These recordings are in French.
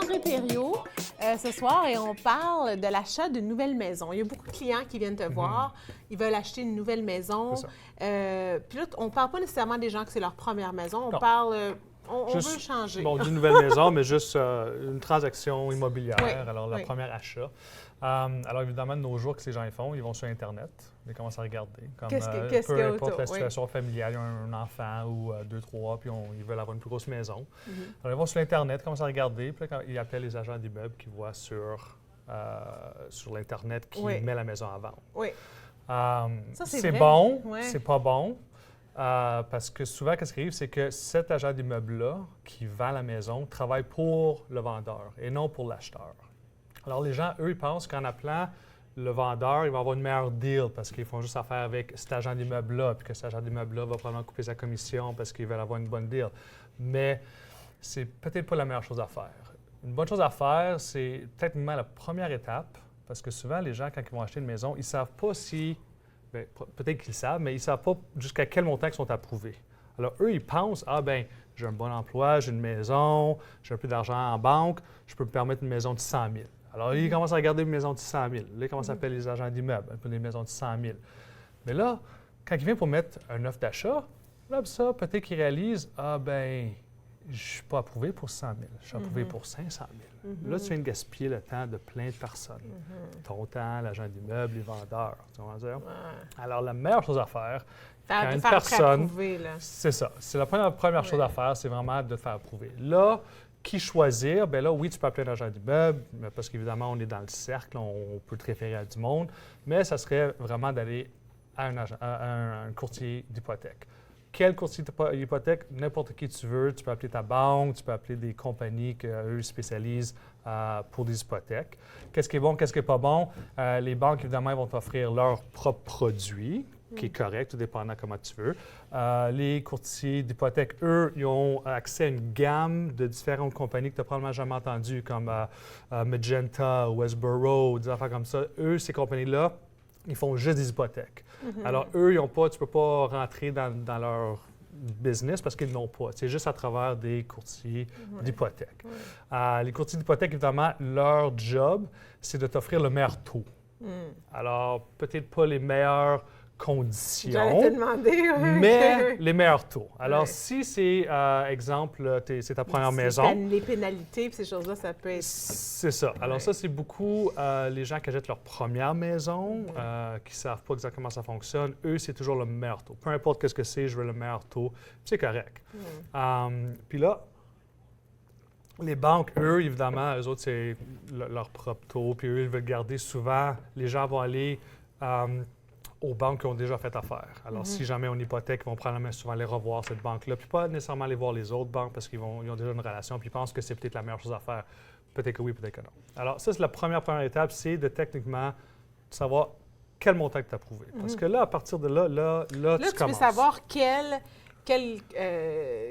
André Thériault ce soir et on parle de l'achat d'une nouvelle maison. Il y a beaucoup de clients qui viennent te voir, ils veulent acheter une nouvelle maison. Puis là, on ne parle pas nécessairement des gens que c'est leur première maison, on parle... On veut changer. Bon, d'une nouvelle maison, mais juste une transaction immobilière, alors le premier achat. Alors évidemment, de nos jours, qu'est-ce que les gens ils font? Ils vont sur Internet, ils commencent à regarder. Comme, peu importe la situation familiale, il y a un enfant ou deux, trois, puis ils veulent avoir une plus grosse maison. Alors ils vont sur Internet, commencent à regarder, puis là, ils appellent les agents d'immeubles qui voient sur l'Internet qui met la maison à vendre. Ça, c'est bon, c'est pas bon. Parce que souvent, qu'est-ce qui arrive, c'est que cet agent d'immeuble-là qui vend la maison travaille pour le vendeur et non pour l'acheteur. Alors, les gens, eux, ils pensent qu'en appelant le vendeur, il va avoir une meilleure deal parce qu'ils font juste affaire avec cet agent d'immeuble-là, puis que cet agent d'immeuble-là va probablement couper sa commission parce qu'ils veulent avoir une bonne deal. Mais c'est peut-être pas la meilleure chose à faire. Une bonne chose à faire, c'est peut-être même la première étape, parce que souvent, les gens, quand ils vont acheter une maison, ils ne savent pas si... Bien, peut-être qu'ils le savent, mais ils ne savent pas jusqu'à quel montant ils sont approuvés. Alors, eux, ils pensent, j'ai un bon emploi, j'ai une maison, j'ai un peu d'argent en banque, je peux me permettre une maison de 100 000. Alors, ils commencent à regarder une maison de 100 000. Là, ils commencent à appeler les agents d'immeubles, un peu des maisons de 100 000. Mais là, quand ils viennent pour mettre un offre d'achat, là, ça, peut-être qu'ils réalisent, je ne suis pas approuvé pour 100 000, je suis approuvé pour 500 000. Là, tu viens de gaspiller le temps de plein de personnes. Ton temps, l'agent d'immeuble, les vendeurs, tu vas dire. Alors, la meilleure chose à faire, quand une personne... C'est ça. C'est la première chose à faire, c'est vraiment de te faire approuver. Là, qui choisir? Bien là, oui, tu peux appeler un agent d'immeuble, parce qu'évidemment, on est dans le cercle, on peut te référer à du monde, mais ça serait vraiment d'aller à un courtier d'hypothèque. Quel courtier d'hypothèque? N'importe qui tu veux. Tu peux appeler ta banque, tu peux appeler des compagnies qu'eux spécialisent pour des hypothèques. Qu'est-ce qui est bon, qu'est-ce qui n'est pas bon? Les banques, évidemment, vont t'offrir leur propre produit, qui est correct, tout dépendant comment tu veux. Les courtiers d'hypothèque, eux, ils ont accès à une gamme de différentes compagnies que tu n'as probablement jamais entendues, comme Magenta, Westboro, des affaires comme ça. Eux, ces compagnies-là, ils font juste des hypothèques. Alors, eux, tu ne peux pas rentrer dans leur business parce qu'ils n'ont pas. C'est juste à travers des courtiers d'hypothèque. Les courtiers d'hypothèque, évidemment, leur job, c'est de t'offrir le meilleur taux. Alors, peut-être pas les meilleures conditions, j'allais te demander, mais les meilleurs taux. Alors, si c'est, exemple, c'est ta première maison... Les pénalités et ces choses-là, ça peut être... C'est ça. Alors ça, c'est beaucoup les gens qui achètent leur première maison, qui ne savent pas exactement comment ça fonctionne. Eux, c'est toujours le meilleur taux. Peu importe ce que c'est, je veux le meilleur taux. C'est correct. Puis là, les banques, eux, évidemment, eux autres, c'est leur propre taux. Puis eux, ils veulent garder souvent... Les gens vont aller... aux banques qui ont déjà fait affaire. Alors, si jamais on hypothèque, ils vont probablement souvent aller revoir cette banque-là, puis pas nécessairement aller voir les autres banques parce qu'ils ont déjà une relation, puis ils pensent que c'est peut-être la meilleure chose à faire. Peut-être que oui, peut-être que non. Alors, ça, c'est la première étape, c'est de techniquement savoir quel montant tu as approuvé. Parce que là, à partir de là, tu commences. Tu veux savoir quel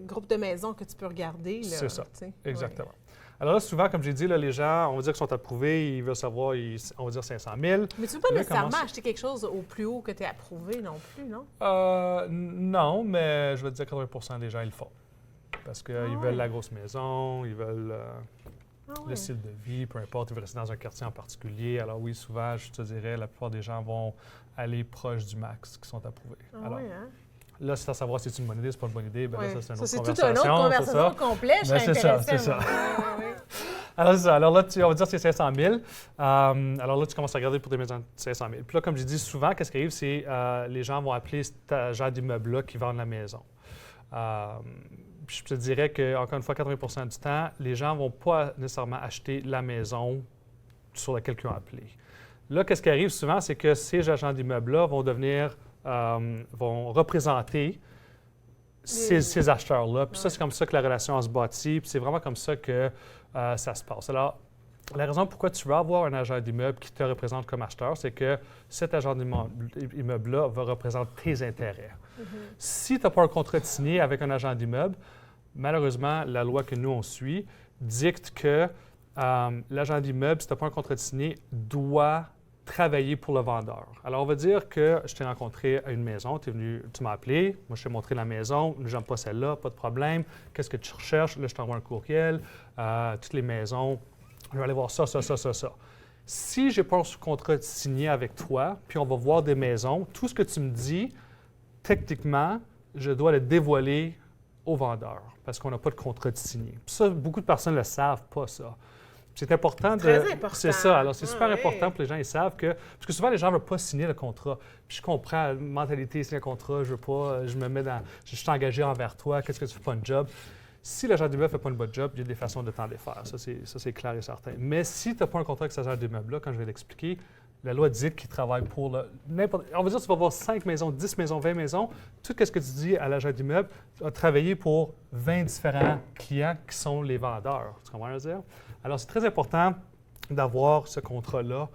groupe de maisons que tu peux regarder. C'est ça, exactement. Alors là, souvent, comme j'ai dit, là, les gens, on va dire qu'ils sont approuvés, ils veulent savoir, on va dire 500 000. Mais tu ne veux pas nécessairement acheter quelque chose au plus haut que tu es approuvé non plus, non? Non, mais je vais te dire 80 des gens, ils le font. Parce qu'ils veulent la grosse maison, ils veulent le style de vie, peu importe, ils veulent rester dans un quartier en particulier. Alors oui, souvent, je te dirais, la plupart des gens vont aller proche du max qui sont approuvés. Là, c'est à savoir si c'est une bonne idée, c'est pas une bonne idée. Bien, là, ça, c'est une autre conversation. C'est toute une autre conversation complète. Je serais intéressée. C'est ça. Alors, c'est ça. Alors là, on va dire que c'est 500 000. Alors là, tu commences à regarder pour des maisons de 500 000. Puis là, comme je dis souvent, qu'est-ce qui arrive, c'est les gens vont appeler cet agent d'immeuble-là qui vendent la maison. Je te dirais qu'encore une fois, 80 du temps, les gens ne vont pas nécessairement acheter la maison sur laquelle ils ont appelé. Là, qu'est-ce qui arrive souvent, c'est que ces agents d'immeuble-là vont représenter ces acheteurs-là. Puis ça, c'est comme ça que la relation se bâtit. Puis c'est vraiment comme ça que ça se passe. Alors, la raison pourquoi tu veux avoir un agent d'immeuble qui te représente comme acheteur, c'est que cet agent d'immeuble-là va représenter tes intérêts. Si tu n'as pas un contrat de signé avec un agent d'immeuble, malheureusement, la loi que nous, on suit dicte que l'agent d'immeuble, si tu n'as pas un contrat de signé, doit travailler pour le vendeur. Alors, on va dire que je t'ai rencontré à une maison, tu es venu, tu m'as appelé, moi je t'ai montré la maison, j'aime pas celle-là, pas de problème. Qu'est-ce que tu recherches? Là, je t'envoie un courriel, toutes les maisons, je vais aller voir ça. Si je n'ai pas un sous-contrat signé avec toi, puis on va voir des maisons, tout ce que tu me dis, techniquement, je dois le dévoiler au vendeur parce qu'on n'a pas de contrat signé. Puis ça, beaucoup de personnes ne le savent pas, ça. C'est important de. Très important. C'est ça. Alors, c'est super important pour les gens, ils savent que. Parce que souvent, les gens ne veulent pas signer le contrat. Puis je comprends la mentalité, signer un contrat, je veux pas, je me mets dans. Je suis engagé envers toi, qu'est-ce que tu fais pas un job? Si l'agent d'immeuble ne fait pas une bonne job, il y a des façons de t'en défaire. Ça, c'est clair et certain. Mais si tu n'as pas un contrat avec cet agent d'immeuble-là, quand je vais l'expliquer, la loi dit qu'il travaille pour n'importe. On va dire que tu vas avoir 5 maisons, 10 maisons, 20 maisons. Tout ce que tu dis à l'agent d'immeuble a travaillé pour 20 différents clients qui sont les vendeurs. Tu comprends ce que je veux dire? Alors, c'est très important d'avoir ce contrat-là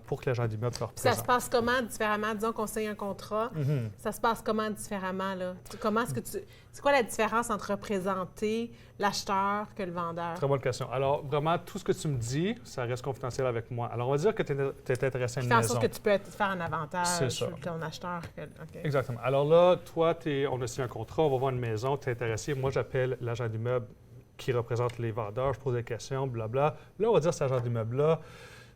pour que l'agent d'immeuble te représente. Ça se passe comment différemment? Disons qu'on signe un contrat. Ça se passe comment différemment, là? Comment est-ce que c'est quoi la différence entre représenter l'acheteur que le vendeur? Très bonne question. Alors, vraiment, tout ce que tu me dis, ça reste confidentiel avec moi. Alors, on va dire que tu es intéressé à une maison. Fait en sorte que tu peux faire un avantage sur ton acheteur. Okay. Exactement. Alors là, toi, on a signé un contrat, on va voir une maison, tu es intéressé. Moi, j'appelle l'agent d'immeuble qui représente les vendeurs, je pose des questions, blabla. Là, on va dire cet agent d'immeuble-là,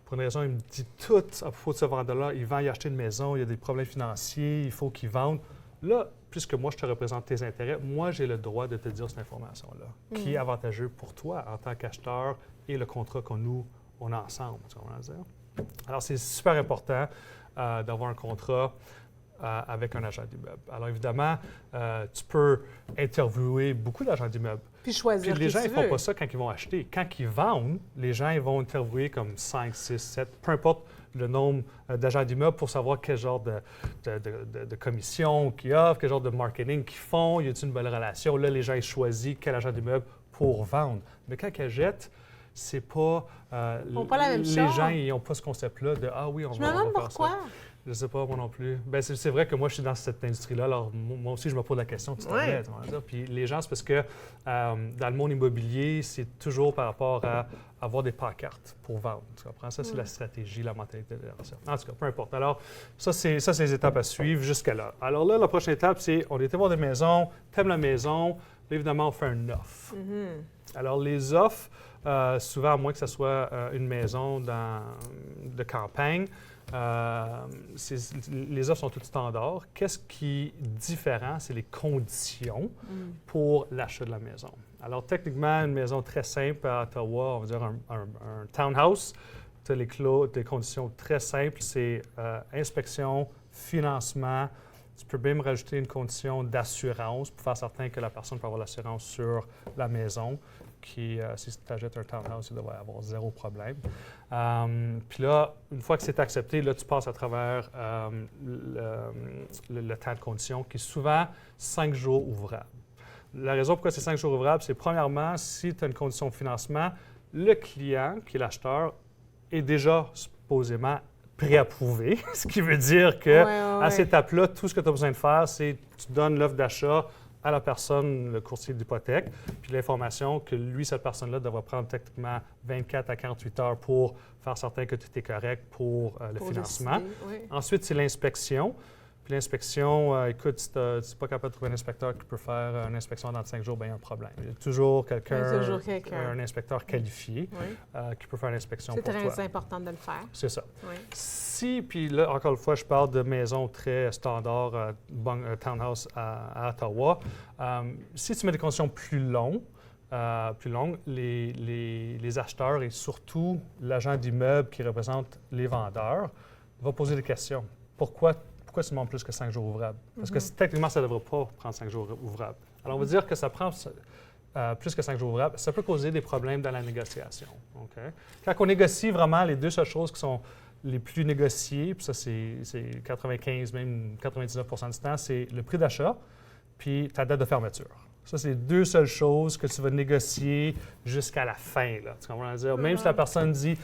pour une raison, il me dit tout à propos de ce vendeur-là. Il vend y acheter une maison, il y a des problèmes financiers, il faut qu'il vende. Là, puisque moi, je te représente tes intérêts, moi, j'ai le droit de te dire cette information-là, qui est avantageux pour toi en tant qu'acheteur et le contrat qu'on a ensemble. Tu comprends ce que je veux dire? Alors, c'est super important d'avoir un contrat avec un agent d'immeuble. Alors, évidemment, tu peux interviewer beaucoup d'agents d'immeuble. Puis choisir. Puis les gens, ils ne font pas ça quand ils vont acheter. Quand ils vendent, les gens, ils vont interviewer comme 5, 6, 7, peu importe le nombre d'agents d'immeuble pour savoir quel genre de commission qu'ils offrent, quel genre de marketing qu'ils font, y a-t-il une bonne relation. Là, les gens, ils choisissent quel agent d'immeuble pour vendre. Mais quand ils achètent, c'est pas... Ils font pas la même chose. Les gens, ils n'ont pas ce concept-là de « Ah oui, on va faire ça ». Je me demande pourquoi. Je ne sais pas, moi non plus. Bien, c'est vrai que moi, je suis dans cette industrie-là. Alors, moi aussi, je me pose la question. Puis les gens, c'est parce que dans le monde immobilier, c'est toujours par rapport à avoir des pancartes pour vendre. Tu comprends? Ça, c'est la stratégie, la mentalité de ça. En tout cas, peu importe. Alors, ça, c'est les étapes à suivre jusqu'à là. Alors là, la prochaine étape, c'est on était voir des maisons, t'aimes la maison, là, évidemment, on fait un offre. Alors, les offres, souvent, à moins que ce soit une maison de campagne, les offres sont toutes standards. Qu'est-ce qui est différent? C'est les conditions pour l'achat de la maison. Alors, techniquement, une maison très simple à Ottawa, on va dire un townhouse, tu as des conditions très simples, c'est inspection, financement. Tu peux même rajouter une condition d'assurance pour faire certain que la personne peut avoir l'assurance sur la maison. Si tu achètes un townhouse, il devrait avoir zéro problème. Puis là, une fois que c'est accepté, là, tu passes à travers le temps de condition, qui est souvent 5 jours ouvrables. La raison pourquoi c'est 5 jours ouvrables, c'est premièrement, si tu as une condition de financement, le client, qui est l'acheteur, est déjà supposément préapprouvé, ce qui veut dire qu'à cette étape-là, tout ce que tu as besoin de faire, c'est tu donnes l'offre d'achat à la personne, le courtier d'hypothèque, puis l'information que lui, cette personne-là, devra prendre techniquement 24 à 48 heures pour faire certain que tout est correct pour le financement. Décider, Ensuite, c'est l'inspection. Puis l'inspection, écoute, si tu n'es pas capable de trouver un inspecteur qui peut faire une inspection dans 5 jours, bien, il y a un problème. Il y a toujours un inspecteur qualifié qui peut faire l'inspection pour toi. C'est très important de le faire. C'est ça. Oui. Puis là, encore une fois, je parle de maisons très standard, townhouse à Ottawa. Si tu mets des conditions plus longues, les acheteurs et surtout l'agent d'immeuble qui représente les vendeurs va poser des questions. Pourquoi tu demandes plus que 5 jours ouvrables? Parce que techniquement, ça ne devrait pas prendre 5 jours ouvrables. Alors, on va dire que ça prend plus que 5 jours ouvrables. Ça peut causer des problèmes dans la négociation. Okay? Quand on négocie vraiment, les deux seules choses qui sont les plus négociées, puis ça, c'est 95, même 99% du temps, c'est le prix d'achat puis ta date de fermeture. Ça, c'est les deux seules choses que tu vas négocier jusqu'à la fin. Là. Tu comprends dire? Même si la personne dit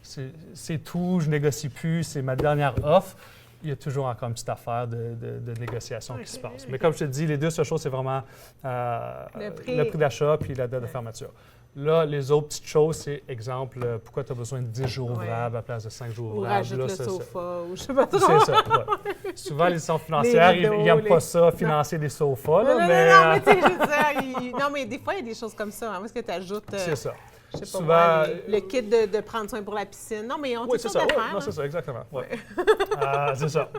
c'est tout, je ne négocie plus, c'est ma dernière offre, il y a toujours encore une petite affaire de négociation qui se passe. Mais comme je te dis, les deux seules choses, c'est vraiment le prix d'achat puis la date de fermeture. Là, les autres petites choses, c'est exemple, pourquoi tu as besoin de 10 jours ouvrables à la place de 5 jours Ou ouvrables. rajoute Là, le ça, sofa, ou je sais pas trop. c'est ça. Ouais. Souvent, les institutions financières, ils n'aiment pas ça, financer des sofas. Là, Non, mais, non, mais tu sais, je veux dire, non, mais des fois, il y a des choses comme ça. Hein, où est-ce que tu ajoutes, c'est ça. je sais pas Souvent, moi, le kit de prendre soin pour la piscine. Non, mais on oui, toutes c'est sortes ça. d'affaires. Non, c'est ça, exactement. Ouais. C'est ça.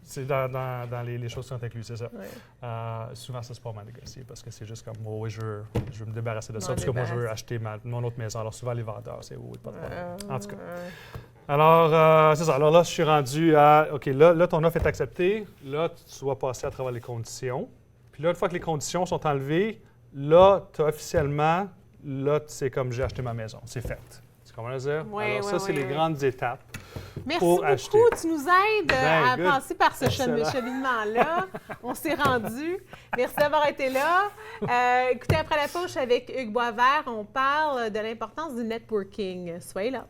C'est dans les choses qui sont incluses, c'est ça. Ouais. Souvent, ça, c'est pas mal négocié parce que c'est juste comme, oui, je veux me débarrasser de ça M'en parce que moi, je veux débarrasser. acheter mon autre maison. Alors, souvent, les vendeurs, c'est oui, pas de problème. En tout cas. Alors, c'est ça. Alors là, je suis rendu à, OK, là, ton offre est acceptée. Là, tu vas passer à travers les conditions. Puis là, une fois que les conditions sont enlevées, là, tu as officiellement, là, c'est comme j'ai acheté ma maison. C'est fait. Tu comprends ce que je veux dire? Oui, Alors, ça, c'est les grandes étapes. Merci pour beaucoup. acheter. Tu nous aides à good. passer par ce Excellent. cheminement-là. On s'est rendu. Merci d'avoir été là. Écoutez, après la pause avec Hugues Boisvert, on parle de l'importance du networking. Soyez là.